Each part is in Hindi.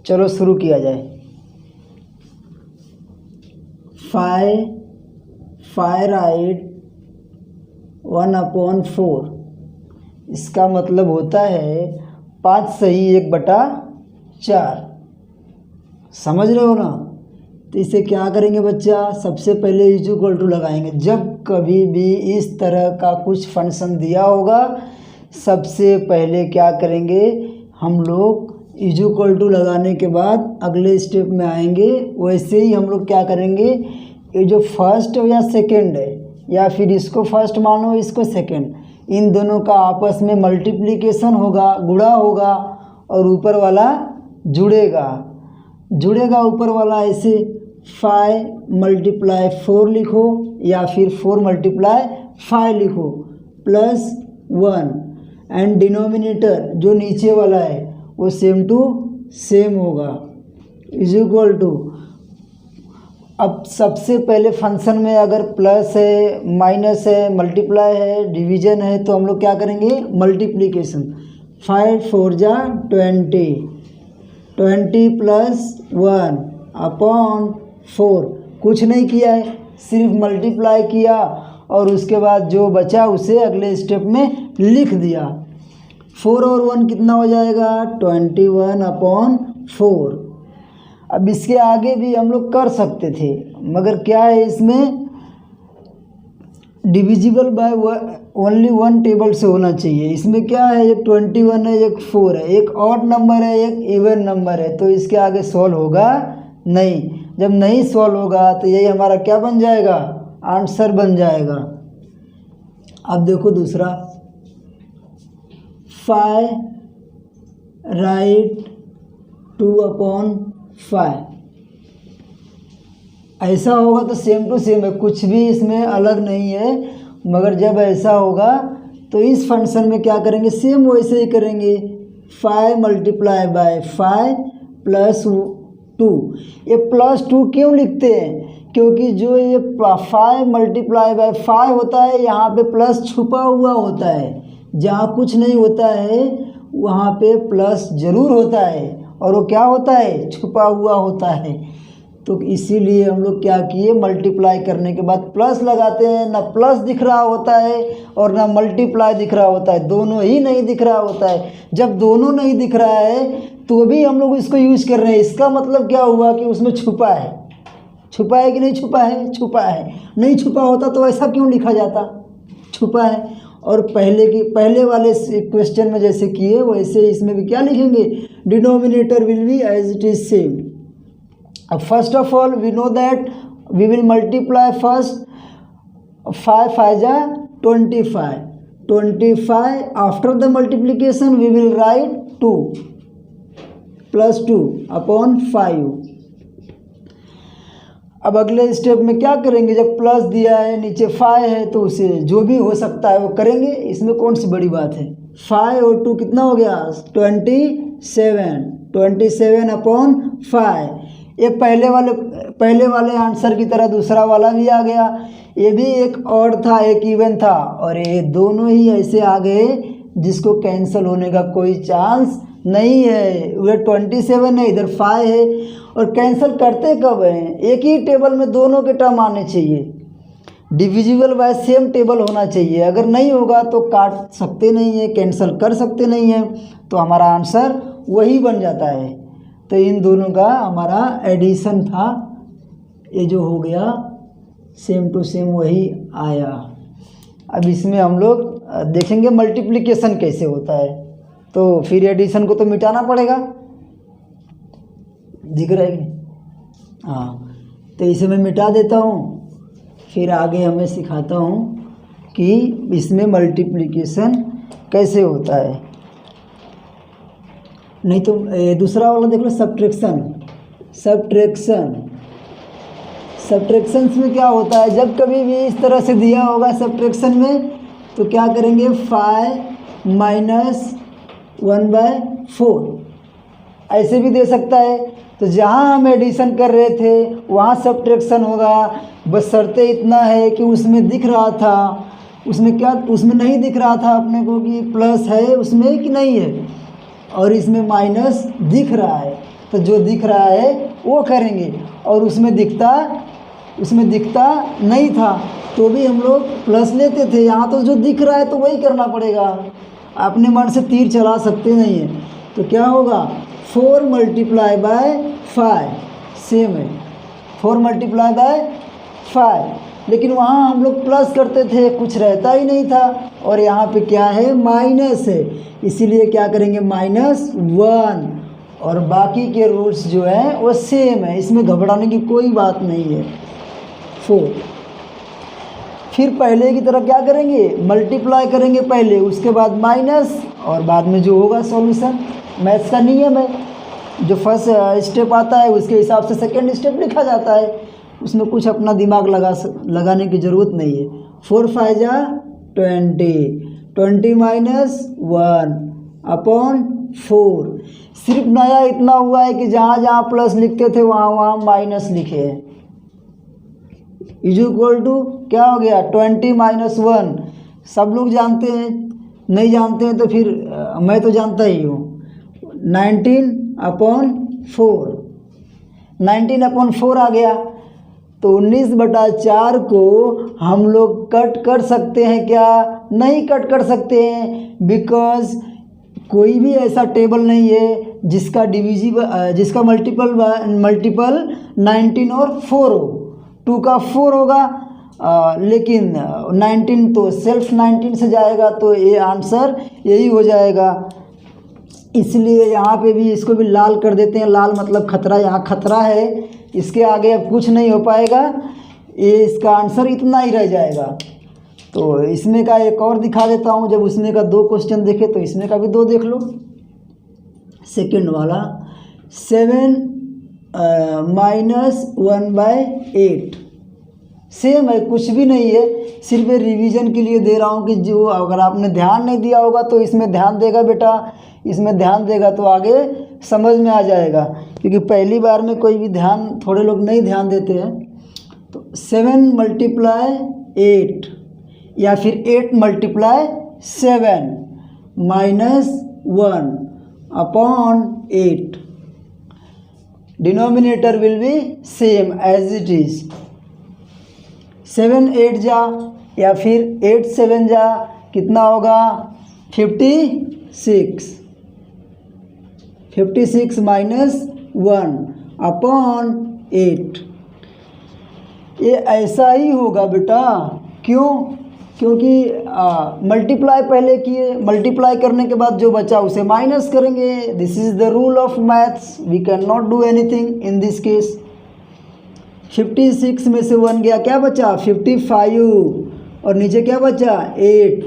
चलो शुरू किया जाए। 5 राइट 1/4, इसका मतलब होता है 5 सही 1/4। समझ रहे हो ना? तो इसे क्या करेंगे बच्चा, सबसे पहले इज इक्वल टू लगाएंगे। जब कभी भी इस तरह का कुछ फंक्शन दिया होगा, सबसे पहले क्या करेंगे हम लोग, इज इक्वल टू लगाने के बाद अगले स्टेप में आएंगे। वैसे ही हम लोग क्या करेंगे, ये जो फर्स्ट या सेकंड है, या फिर इसको फर्स्ट मानो इसको सेकंड, इन दोनों का आपस में मल्टीप्लिकेशन होगा, गुणा होगा, और ऊपर वाला जुड़ेगा ऊपर वाला। ऐसे 5 × 4 लिखो, या फिर 4 × 5 लिखो, +1, एंड डिनोमिनेटर जो नीचे वाला है वो सेम टू सेम होगा, इज इक्वल टू। अब सबसे पहले फंक्शन में अगर प्लस है, माइनस है, मल्टीप्लाई है, डिवीजन है, तो हम लोग क्या करेंगे, मल्टीप्लिकेशन। 5 × 4 = 20, 20 + 1/4। कुछ नहीं किया है, सिर्फ मल्टीप्लाई किया, और उसके बाद जो बचा उसे अगले स्टेप में लिख दिया। 4 और 1 कितना हो जाएगा, 21/4। अब इसके आगे भी हम लोग कर सकते थे, मगर क्या है, इसमें डिविजिबल बाय ओनली 1 टेबल से होना चाहिए। इसमें क्या है, एक 21 है, एक 4 है, एक ऑड नंबर है, एक इवन नंबर है, तो इसके आगे सॉल्व होगा नहीं। जब नहीं सॉल्व होगा तो यही हमारा क्या बन जाएगा, आंसर बन जाएगा। अब देखो दूसरा, 5 राइट 2/5। ऐसा होगा तो सेम टू सेम है, कुछ भी इसमें अलग नहीं है। मगर जब ऐसा होगा तो इस फंक्शन में क्या करेंगे, सेम वैसे ही करेंगे। 5 × 5 + 2। ये +2 क्यों लिखते हैं, क्योंकि जो ये 5 × 5 होता है, यहाँ पे प्लस छुपा हुआ होता है। जहाँ कुछ नहीं होता है वहाँ पे प्लस ज़रूर होता है, और वो क्या होता है, छुपा हुआ होता है। तो इसीलिए हम लोग क्या किए, मल्टीप्लाई करने के बाद प्लस लगाते हैं। ना प्लस दिख रहा होता है और ना मल्टीप्लाई दिख रहा होता है, दोनों ही नहीं दिख रहा होता है। जब दोनों नहीं दिख रहा है तो भी हम लोग इसको यूज़ कर रहे हैं। इसका मतलब क्या हुआ कि उसमें छुपा है। छुपा है कि नहीं छुपा है, छुपा है। नहीं छुपा होता तो ऐसा क्यों लिखा जाता, छुपा है। और पहले वाले क्वेश्चन में जैसे किए वैसे इसमें भी क्या लिखेंगे, denominator will be as it is same. अब first of all we know that we will multiply first 5 × 5 = 25, 25 after the multiplication we will write 2 + 2/5। अब अगले स्टेप में क्या करेंगे, जब प्लस दिया है, नीचे 5 है, तो उसे जो भी हो सकता है वो करेंगे। इसमें कौन सी बड़ी बात है। 5 और 2 कितना हो गया, 27, 27/5। ये पहले वाले आंसर की तरह दूसरा वाला भी आ गया। ये भी एक ऑड था, एक इवन था, और ये दोनों ही ऐसे आ गए जिसको कैंसिल होने का कोई चांस नहीं है। उधर 27 है, इधर 5 है, और कैंसिल करते कब हैं, एक ही टेबल में दोनों के टर्म आने चाहिए। डिविजिबल बाय सेम टेबल होना चाहिए। अगर नहीं होगा तो काट सकते नहीं है, कैंसिल कर सकते नहीं है, तो हमारा आंसर वही बन जाता है। तो इन दोनों का हमारा एडिशन था, ये जो हो गया सेम टू सेम वही आया। अब इसमें हम लोग देखेंगे मल्टीप्लिकेशन कैसे होता है, तो फिर एडिशन को तो मिटाना पड़ेगा। दिख रहा है कि हाँ, तो इसे मैं मिटा देता हूँ, फिर आगे हमें सिखाता हूँ कि इसमें मल्टीप्लिकेशन कैसे होता है। नहीं तो दूसरा वाला देख लो, सब्ट्रैक्शन में क्या होता है, जब कभी भी इस तरह से दिया होगा सब्ट्रैक्शन में, तो क्या करेंगे, 5 - 1/4 ऐसे भी दे सकता है। तो जहाँ हम एडिशन कर रहे थे वहाँ सब्ट्रैक्शन होगा, बशर्ते इतना है कि उसमें दिख रहा था, उसमें नहीं दिख रहा था अपने को कि प्लस है उसमें कि नहीं है, और इसमें माइनस दिख रहा है। तो तो जो दिख रहा है वो करेंगे, और उसमें दिखता नहीं था तो भी हम लोग प्लस लेते थे। यहाँ तो जो दिख रहा है तो वही करना पड़ेगा, अपने मन से तीर चला सकते नहीं है। तो क्या होगा 4 मल्टीप्लाई बाय 5 सेम है 4 मल्टीप्लाई बाय 5, लेकिन वहाँ हम लोग प्लस करते थे, कुछ रहता ही नहीं था, और यहाँ पे क्या है माइनस है, इसीलिए क्या करेंगे -1, और बाकी के रूल्स जो हैं वो सेम है, इसमें घबराने की कोई बात नहीं है। 4 फिर पहले की तरह क्या करेंगे मल्टीप्लाई करेंगे पहले, उसके बाद माइनस, और बाद में जो होगा सॉल्यूशन। मैथ्स का नियम है, जो फर्स्ट स्टेप आता है उसके हिसाब से सेकंड स्टेप लिखा जाता है, उसमें कुछ अपना दिमाग लगाने की ज़रूरत नहीं है। 4 5 जा 20 -1 अपॉन 4। सिर्फ नया इतना हुआ है कि जहाँ जहाँ प्लस लिखते थे वहाँ वहाँ माइनस लिखे हैं। इज इक्वल टू क्या हो गया 20 -1। सब लोग जानते हैं, नहीं जानते हैं तो फिर मैं तो जानता ही हूँ। 19/4 19/4 आ गया। तो 19/4 को हम लोग कट कर सकते हैं क्या? नहीं कट कर सकते हैं, बिकॉज कोई भी ऐसा टेबल नहीं है जिसका मल्टीपल 19 और 4 हो। 2 का 4 होगा, लेकिन 19 तो सेल्फ 19 से जाएगा, तो ये आंसर यही हो जाएगा। इसलिए यहाँ पे भी इसको भी लाल कर देते हैं। लाल मतलब खतरा, यहाँ खतरा है, इसके आगे अब कुछ नहीं हो पाएगा, ये इसका आंसर इतना ही रह जाएगा। तो इसमें का एक और दिखा देता हूँ। जब उसमें का 2 क्वेश्चन देखे तो इसमें का भी 2 देख लो। सेकंड वाला 7 -1/8 सेम है, कुछ भी नहीं है, सिर्फ रिवीजन के लिए दे रहा हूँ कि जो अगर आपने ध्यान नहीं दिया होगा तो इसमें ध्यान देगा बेटा, इसमें ध्यान देगा तो आगे समझ में आ जाएगा, क्योंकि पहली बार में कोई भी थोड़े लोग नहीं ध्यान देते हैं। तो 7 × 8 या फिर 8 × 7 -1/8 denominator will be same as it is. 7 8 जा या फिर 8 7 जा, कितना होगा 56 -1/8। ये ऐसा ही होगा बेटा, क्यों? क्योंकि मल्टीप्लाई पहले किए, मल्टीप्लाई करने के बाद जो बचा उसे माइनस करेंगे। This is the rule of maths, we can not do anything in this case. 56 में से 1 गया, क्या बचा 55, और नीचे क्या बचा 8।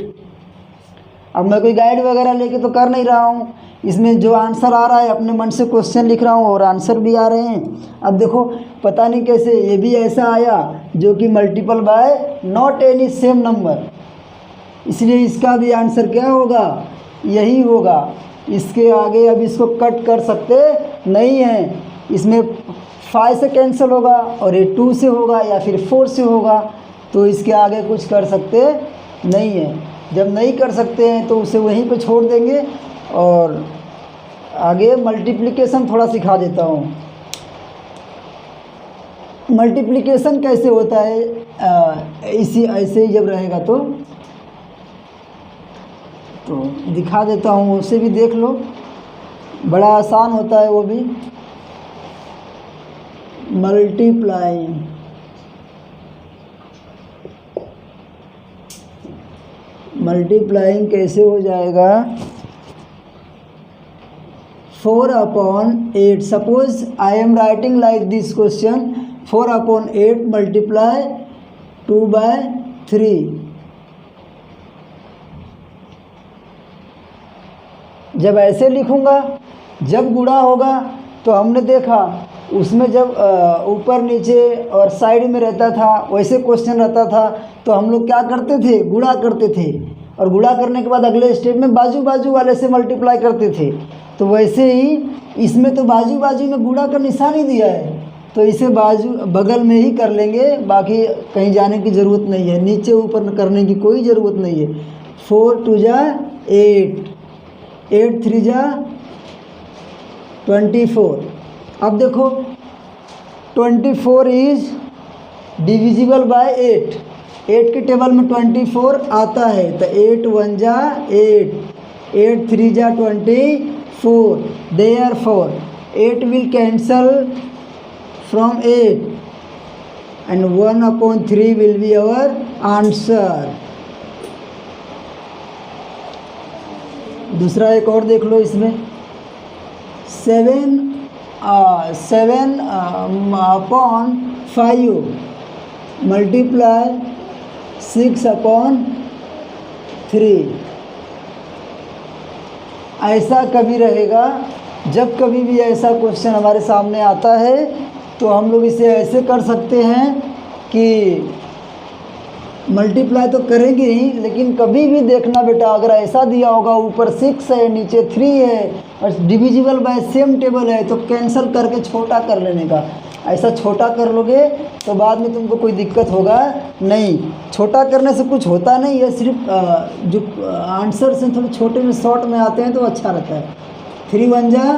अब मैं कोई गाइड वगैरह लेके तो कर नहीं रहा हूँ, इसमें जो आंसर आ रहा है अपने मन से क्वेश्चन लिख रहा हूँ और आंसर भी आ रहे हैं। अब देखो पता नहीं कैसे ये भी ऐसा आया जो कि multiple bye not any same number, इसलिए इसका भी आंसर क्या होगा, यही होगा। इसके आगे अब इसको कट कर सकते नहीं हैं, इसमें 5 से कैंसिल होगा और ये 2 से होगा या फिर 4 से होगा, तो इसके आगे कुछ कर सकते नहीं हैं। जब नहीं कर सकते हैं तो उसे वहीं पे छोड़ देंगे, और आगे मल्टीप्लिकेशन थोड़ा सिखा देता हूँ। मल्टीप्लिकेशन कैसे होता है, ऐसे ही जब रहेगा तो दिखा देता हूँ, उसे भी देख लो, बड़ा आसान होता है वो भी। मल्टीप्लाइंग कैसे हो जाएगा, 4/8। Suppose I am writing like this question, 4/8 multiply 2/3। जब ऐसे लिखूँगा, जब गुणा होगा तो हमने देखा उसमें जब ऊपर नीचे और साइड में रहता था वैसे क्वेश्चन रहता था, तो हम लोग क्या करते थे, गुणा करते थे, और गुणा करने के बाद अगले स्टेप में बाजू बाजू वाले से मल्टीप्लाई करते थे। तो वैसे ही इसमें तो बाजू बाजू में गुणा का निशान ही दिया है, तो इसे बाजू बगल में ही कर लेंगे, बाकी कहीं जाने की ज़रूरत नहीं है, नीचे ऊपर करने की कोई ज़रूरत नहीं है। 4 2 जा 8, 8 3 जा 24, अब देखो 24 इज डिविजिबल बाय 8, 8 के टेबल में 24 आता है, तो 8 1 जा 8, 8 3 जा 24, therefore 8 will cancel from 8 and 1/3 will be our answer। दूसरा एक और देख लो इसमें, 7 upon 5 मल्टीप्लाई 6/3। ऐसा कभी रहेगा, जब कभी भी ऐसा क्वेश्चन हमारे सामने आता है तो हम लोग इसे ऐसे कर सकते हैं कि मल्टीप्लाई तो करेंगे ही, लेकिन कभी भी देखना बेटा, अगर ऐसा दिया होगा ऊपर 6 है नीचे 3 है और डिविजिबल बाय सेम टेबल है, तो कैंसिल करके छोटा कर लेने का। ऐसा छोटा कर लोगे तो बाद में तुमको कोई दिक्कत होगा नहीं। छोटा करने से कुछ होता नहीं है, सिर्फ जो आंसर से थोड़े छोटे में शॉर्ट में आते हैं तो अच्छा रहता है। 3 1 जा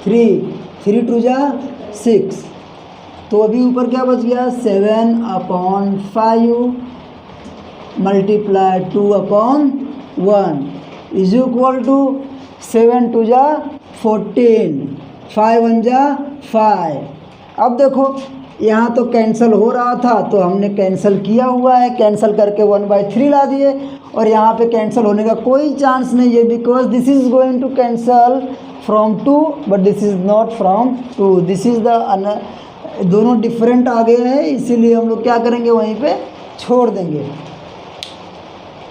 3, 3 2 जा 6, तो अभी ऊपर क्या बच गया, 7/5 मल्टीप्लाई 2/1 इज इक्वल टू 7 2 जा 14, 5 1 जा 5। अब देखो यहाँ तो कैंसिल हो रहा था तो हमने कैंसिल किया हुआ है, कैंसिल करके 1/3 ला दिए, और यहाँ पे कैंसिल होने का कोई चांस नहीं है, because this is going to cancel from 2 but this is not from 2, this is the, दोनों डिफरेंट आ गए हैं, इसीलिए हम लोग क्या करेंगे, वहीं पे छोड़ देंगे।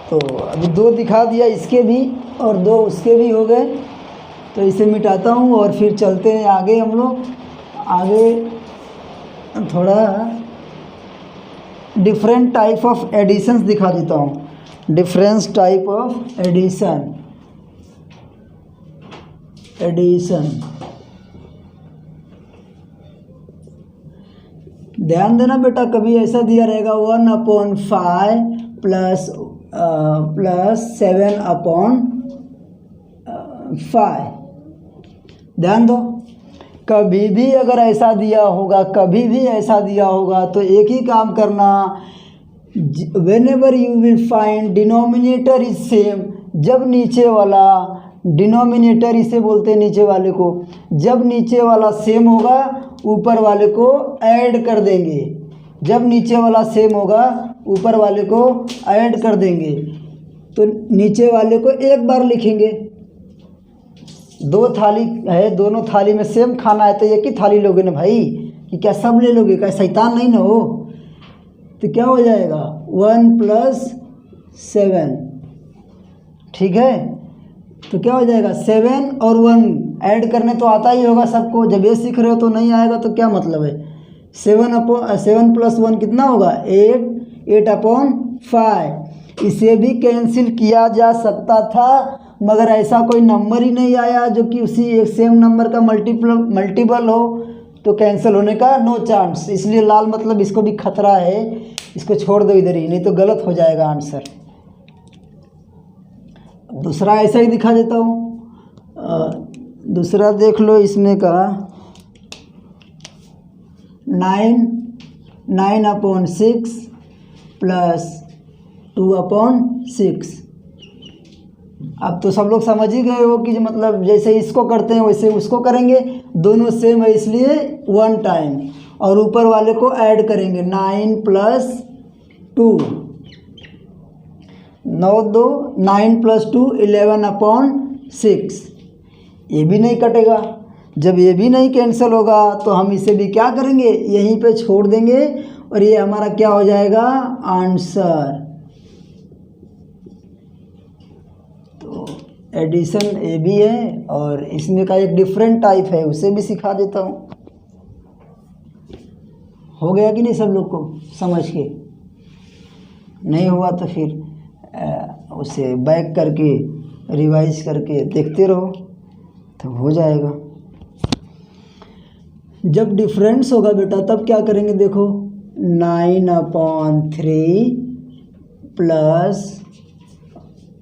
तो अभी 2 दिखा दिया इसके भी और 2 उसके भी हो गए, तो इसे मिटाता हूँ और फिर चलते हैं आगे। हम लोग आगे थोड़ा डिफरेंट टाइप ऑफ एडिशंस दिखा देता हूँ, डिफरेंस टाइप ऑफ एडिशन। ध्यान देना बेटा, कभी ऐसा दिया रहेगा 1/5 प्लस 7/5। ध्यान दो, कभी भी अगर ऐसा दिया होगा, कभी भी ऐसा दिया होगा तो एक ही काम करना, whenever you will find denominator is same, जब नीचे वाला डिनोमिनेटर इसे बोलते हैं नीचे वाले को, जब नीचे वाला सेम होगा ऊपर वाले को ऐड कर देंगे, जब नीचे वाला सेम होगा ऊपर वाले को ऐड कर देंगे। तो नीचे वाले को एक बार लिखेंगे, 2 थाली है, दोनों थाली में सेम खाना है तो एक ही थाली लोगे ना भाई, कि क्या सब ले लोगे, क्या शैतान नहीं ना हो। तो क्या हो जाएगा 1 + 7, ठीक है। तो क्या हो जाएगा 7 और 1 ऐड करने तो आता ही होगा सबको, जब ये सीख रहे हो तो नहीं आएगा तो क्या मतलब है। 7 + 1 कितना होगा 8, 8/5। इसे भी कैंसिल किया जा सकता था, मगर ऐसा कोई नंबर ही नहीं आया जो कि उसी एक सेम नंबर का मल्टीपल हो, तो कैंसिल होने का नो चांस। इसलिए लाल मतलब इसको भी खतरा है, इसको छोड़ दो इधर ही, नहीं तो गलत हो जाएगा आंसर। दूसरा ऐसा ही दिखा देता हूँ, दूसरा देख लो इसमें का 9/6 प्लस 2/6। अब तो सब लोग समझ ही गए हो कि जो मतलब जैसे इसको करते हैं वैसे उसको करेंगे, दोनों सेम है इसलिए 1 टाइम, और ऊपर वाले को ऐड करेंगे 9 + 2, 9 + 2 11/6। ये भी नहीं कटेगा, जब ये भी नहीं कैंसिल होगा तो हम इसे भी क्या करेंगे, यहीं पे छोड़ देंगे, और ये हमारा क्या हो जाएगा आंसर। तो एडिशन ये भी है, और इसमें का एक डिफरेंट टाइप है उसे भी सिखा देता हूँ। हो गया कि नहीं सब लोग को समझ के? नहीं हुआ तो फिर उसे बैक करके रिवाइज करके देखते रहो तो हो जाएगा। जब डिफरेंस होगा बेटा तब क्या करेंगे, देखो 9/3 प्लस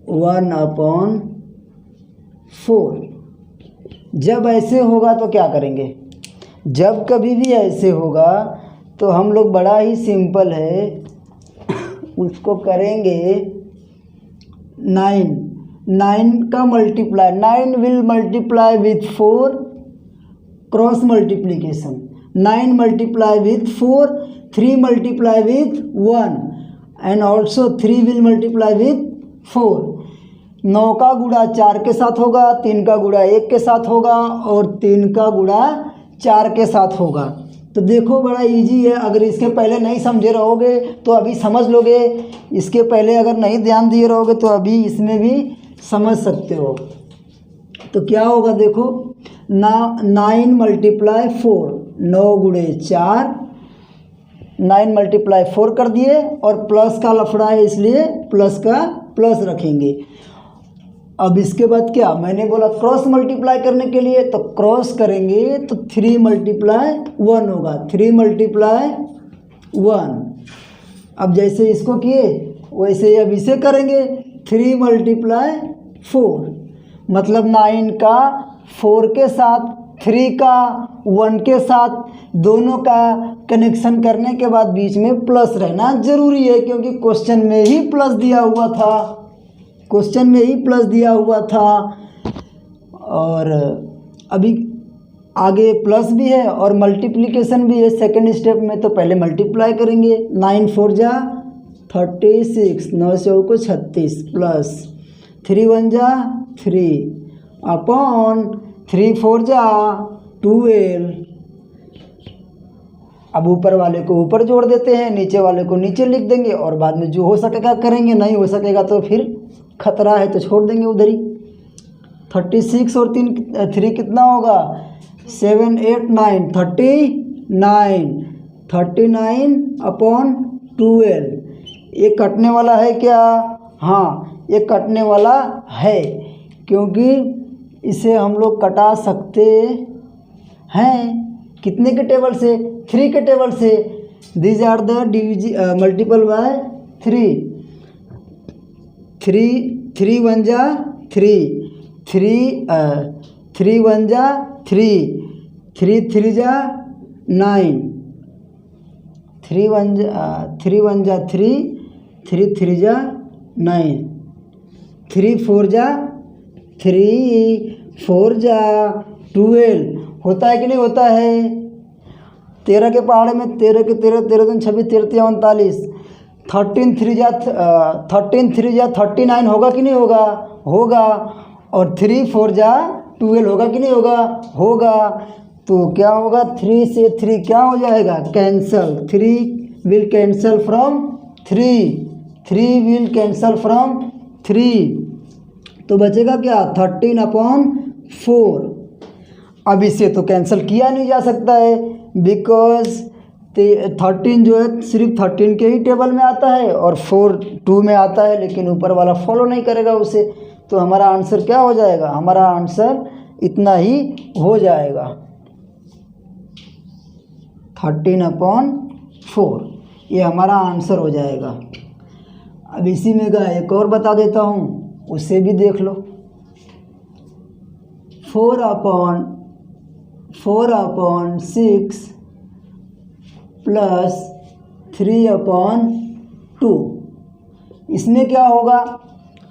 1/4। जब ऐसे होगा तो क्या करेंगे, जब कभी भी ऐसे होगा तो हम लोग बड़ा ही सिंपल है, उसको करेंगे 9 का multiply, 9 will multiply with 4, cross multiplication, 9 multiply with 4, 3 multiply with 1 and also 3 will multiply with 4। 9 का गुणा 4 के साथ होगा, 3 का गुणा 1 के साथ होगा और 3 का गुणा 4 के साथ होगा। तो देखो बड़ा इजी है, अगर इसके पहले नहीं समझे रहोगे तो अभी समझ लोगे, इसके पहले अगर नहीं ध्यान दिए रहोगे तो अभी इसमें भी समझ सकते हो। तो क्या होगा देखो, 9 मल्टीप्लाई 4, 9 गुणे 4, 9 मल्टीप्लाई 4 कर दिए और प्लस का लफड़ा है इसलिए प्लस का प्लस रखेंगे। अब इसके बाद क्या, मैंने बोला क्रॉस मल्टीप्लाई करने के लिए, तो क्रॉस करेंगे तो 3 मल्टीप्लाई 1 होगा, 3 मल्टीप्लाई 1। अब जैसे इसको किए वैसे अब इसे करेंगे, 3 मल्टीप्लाई 4, मतलब 9 का 4 के साथ, 3 का 1 के साथ, दोनों का कनेक्शन करने के बाद बीच में प्लस रहना जरूरी है, क्योंकि क्वेश्चन में ही प्लस दिया हुआ था, क्वेश्चन में ही प्लस दिया हुआ था। और अभी आगे प्लस भी है और मल्टीप्लिकेशन भी है सेकंड स्टेप में, तो पहले मल्टीप्लाई करेंगे। 9 4 जा 36, 9 चौको 36 प्लस 3 1 जा 3 अपॉन 3 4 जा 12। अब ऊपर वाले को ऊपर जोड़ देते हैं, नीचे वाले को नीचे लिख देंगे और बाद में जो हो सकेगा करेंगे, नहीं हो सकेगा तो फिर खतरा है तो छोड़ देंगे उधर ही। 36 और 3 कितना होगा, 7 8 9 39, 39 अपॉन 12। ये कटने वाला है क्या, हाँ ये कटने वाला है, क्योंकि इसे हम लोग कटा सकते हैं कितने के टेबल से, 3 के टेबल से। These are the multiple by 3, 3 1 जा 3, 3 1 जा 3, 3 जा 9, 3 1 जा 3, 3 जा 9, 3 4 जा 12 होता है कि नहीं होता है। 13 के पहाड़े में 13 के 13, 13 दूनी 26, 13 39, 13 3 जा 39 होगा कि नहीं होगा, होगा। और 3 4 जा 12 होगा कि नहीं होगा, होगा। तो क्या होगा, 3 से 3 क्या हो जाएगा, cancel, 3 will cancel from 3 will cancel from 3, तो बचेगा क्या 13 अपॉन 4। अब इसे तो कैंसिल किया नहीं जा सकता है, बिकॉज 13 जो है सिर्फ 13 के ही टेबल में आता है और 4 2 में आता है, लेकिन ऊपर वाला फॉलो नहीं करेगा उसे। तो हमारा आंसर क्या हो जाएगा, हमारा आंसर इतना ही हो जाएगा, 13 अपॉन 4, ये हमारा आंसर हो जाएगा। अब इसी में का एक और बता देता हूँ, उसे भी देख लो। 4 अपॉन 6 प्लस 3 अपॉन 2, इसमें क्या होगा,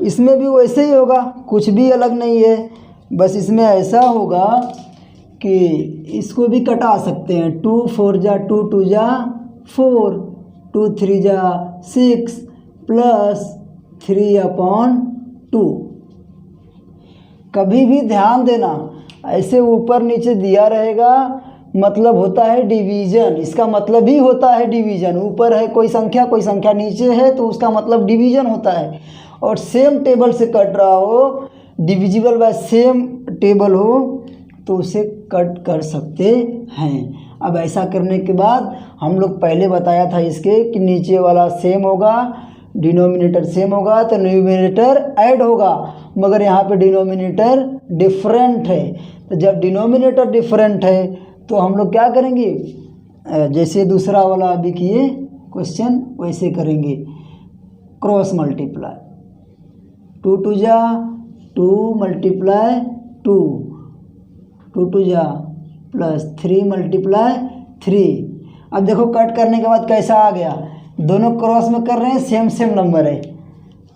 इसमें भी वैसे ही होगा, कुछ भी अलग नहीं है। बस इसमें ऐसा होगा कि इसको भी कटा सकते हैं, 2 4 जा 2 2 जा 4, 2 3 जा 6 प्लस 3 अपॉन 2। कभी भी ध्यान देना, ऐसे ऊपर नीचे दिया रहेगा मतलब होता है डिवीज़न, इसका मतलब ही होता है डिवीज़न। ऊपर है कोई संख्या नीचे है तो उसका मतलब डिवीज़न होता है। और सेम टेबल से कट रहा हो, डिविजिबल बाय सेम टेबल हो, तो उसे कट कर सकते हैं। अब ऐसा करने के बाद हम लोग पहले बताया था इसके कि नीचे वाला सेम होगा, डिनोमिनेटर सेम होगा तो न्यूमिनेटर ऐड होगा, मगर यहाँ पे डिनोमिनेटर डिफरेंट है। तो जब डिनोमिनेटर डिफरेंट है तो हम लोग क्या करेंगे, जैसे दूसरा वाला अभी किए क्वेश्चन वैसे करेंगे, क्रॉस मल्टीप्लाई, 2 2 जा 2 मल्टीप्लाई 2, 2 2 जा प्लस 3 मल्टीप्लाई 3। अब देखो कट करने के बाद कैसा आ गया, दोनों क्रॉस में कर रहे हैं, सेम सेम नंबर है।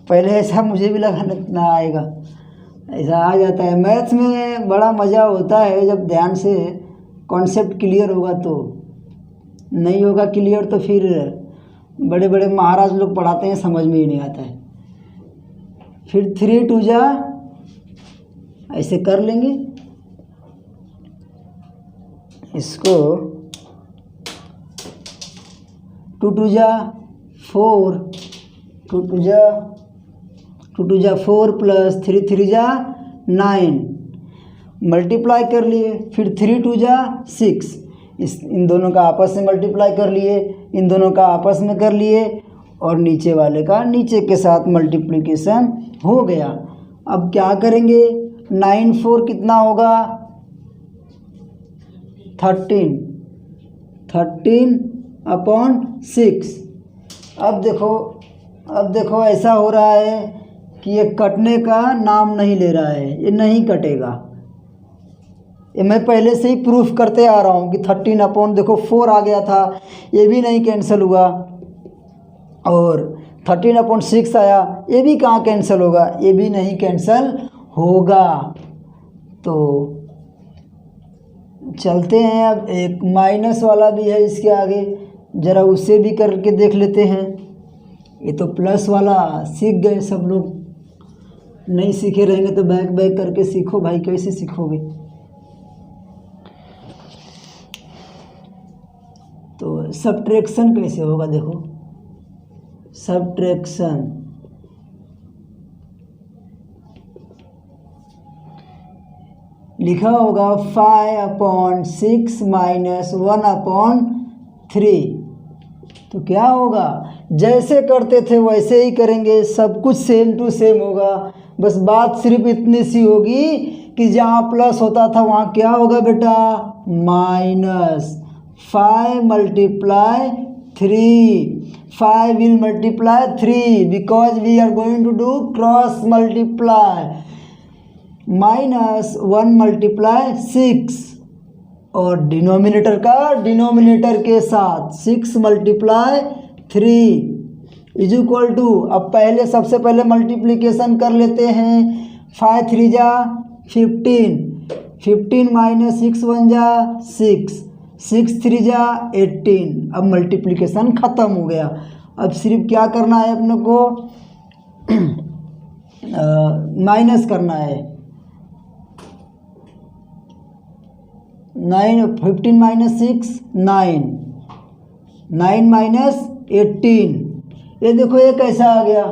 पहले ऐसा मुझे भी लगा ना आएगा, ऐसा आ जाता है। मैथ्स में बड़ा मज़ा होता है जब ध्यान से कॉन्सेप्ट क्लियर होगा, तो नहीं होगा क्लियर तो फिर बड़े बड़े महाराज लोग पढ़ाते हैं, समझ में ही नहीं आता है। फिर 3 2 जा ऐसे कर लेंगे इसको, 2 2 जा 4, 2 2 जा 4 प्लस 3 3 जा 9 मल्टीप्लाई कर लिए। फिर 3 2 जा 6, इन दोनों का आपस में मल्टीप्लाई कर लिए, इन दोनों का आपस में कर लिए, और नीचे वाले का नीचे के साथ मल्टीप्लिकेशन हो गया। अब क्या करेंगे, 9 4 कितना होगा 13 13/6। अब देखो ऐसा हो रहा है कि ये कटने का नाम नहीं ले रहा है, ये नहीं कटेगा। ये मैं पहले से ही प्रूफ करते आ रहा हूँ कि 13 देखो 4 आ गया था, ये भी नहीं कैंसिल हुआ, और 13/6 आया, ये भी कहाँ कैंसिल होगा, ये भी नहीं कैंसिल होगा। तो चलते हैं, अब एक माइनस वाला भी है इसके आगे, ज़रा उससे भी करके देख लेते हैं। ये तो प्लस वाला सीख गए सब लोग, नहीं सीखे रहेंगे तो बैक बैक करके सीखो भाई, कैसे सीखोगे। तो सब्ट्रैक्शन कैसे होगा, देखो सब्ट्रैक्शन, लिखा होगा 5/6 - 1/3। तो क्या होगा, जैसे करते थे वैसे ही करेंगे, सब कुछ सेम टू सेम होगा। बस बात सिर्फ इतनी सी होगी कि जहाँ प्लस होता था वहाँ क्या होगा बेटा, minus. 5 × 3, 5 will multiply 3 because we are going to do cross multiply, -1 × 6, और डिनोमिनेटर का डिनोमिनेटर के साथ 6 × 3 = अब पहले सबसे पहले मल्टीप्लिकेशन कर लेते हैं। 5 3 जा 15, 15 - 6 1 जा 6, 6 3 जा 18। अब मल्टीप्लिकेशन ख़त्म हो गया। अब सिर्फ क्या करना है अपने को, माइनस करना है। 15 - 6 9, 9 - 18। ये देखो ये कैसा आ गया,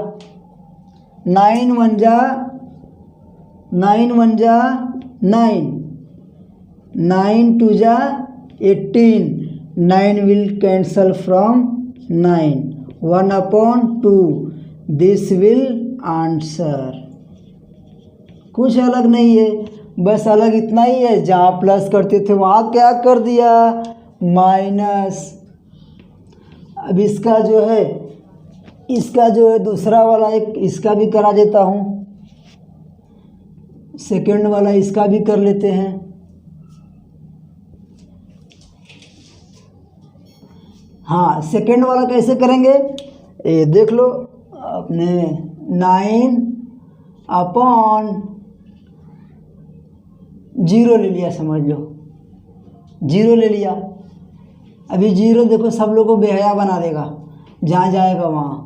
9 1 जा 9, 9 2 जा 18, 9 will cancel from 9, 1/2, this will answer। कुछ अलग नहीं है, बस अलग इतना ही है, जहाँ प्लस करते थे वहाँ क्या कर दिया, माइनस। अब इसका जो है दूसरा वाला एक इसका भी करा देता हूँ, सेकंड वाला इसका भी कर लेते हैं। हाँ, सेकंड वाला कैसे करेंगे, ये देख लो अपने 9/0 ले लिया, समझ लो 0 ले लिया। अभी 0 देखो सब लोगों को बेहया बना देगा, जहाँ जाएगा वहाँ।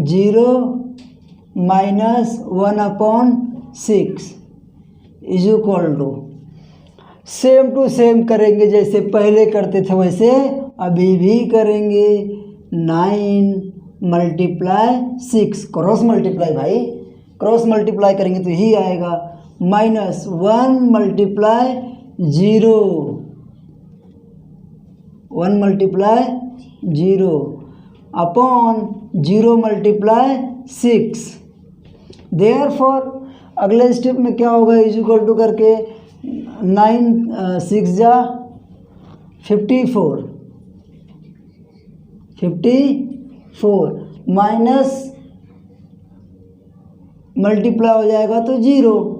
0 - 1/6 = सेम टू सेम करेंगे, जैसे पहले करते थे वैसे अभी भी करेंगे। 9 × 6 क्रॉस मल्टीप्लाई भाई, क्रॉस मल्टीप्लाई करेंगे तो यही आएगा, -1 × 0, 1 × 0 अपॉन 0 × 6। देयरफॉर अगले स्टेप में क्या होगा, = करके 9 6 जा 54, माइनस मल्टीप्लाई हो जाएगा तो 0।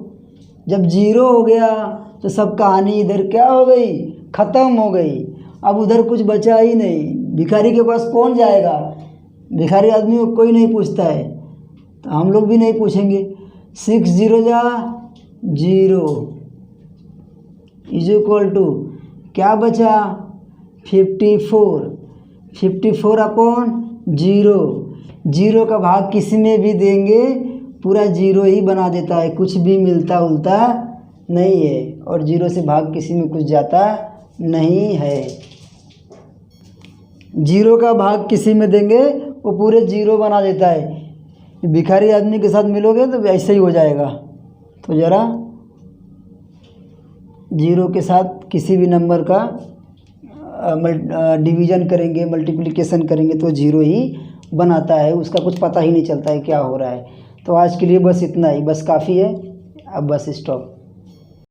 जब 0 हो गया तो सब कहानी इधर क्या हो गई, ख़त्म हो गई। अब उधर कुछ बचा ही नहीं। भिखारी के पास कौन जाएगा, भिखारी आदमी को कोई नहीं पूछता है, तो हम लोग भी नहीं पूछेंगे। 6 0 जा 0 इज इक्वल टू क्या बचा 54, 54 अपॉन 0। 0 का भाग किसी में भी देंगे पूरा 0 ही बना देता है, कुछ भी मिलता उलता नहीं है, और 0 से भाग किसी में कुछ जाता नहीं है। 0 का भाग किसी में देंगे वो पूरे 0 बना देता है। भिखारी आदमी के साथ मिलोगे तो ऐसे ही हो जाएगा। तो ज़रा 0 के साथ किसी भी नंबर का डिवीज़न करेंगे, मल्टीप्लिकेशन करेंगे तो 0 ही बनाता है, उसका कुछ पता ही नहीं चलता है क्या हो रहा है। तो आज के लिए बस इतना ही, बस काफ़ी है, अब बस स्टॉप।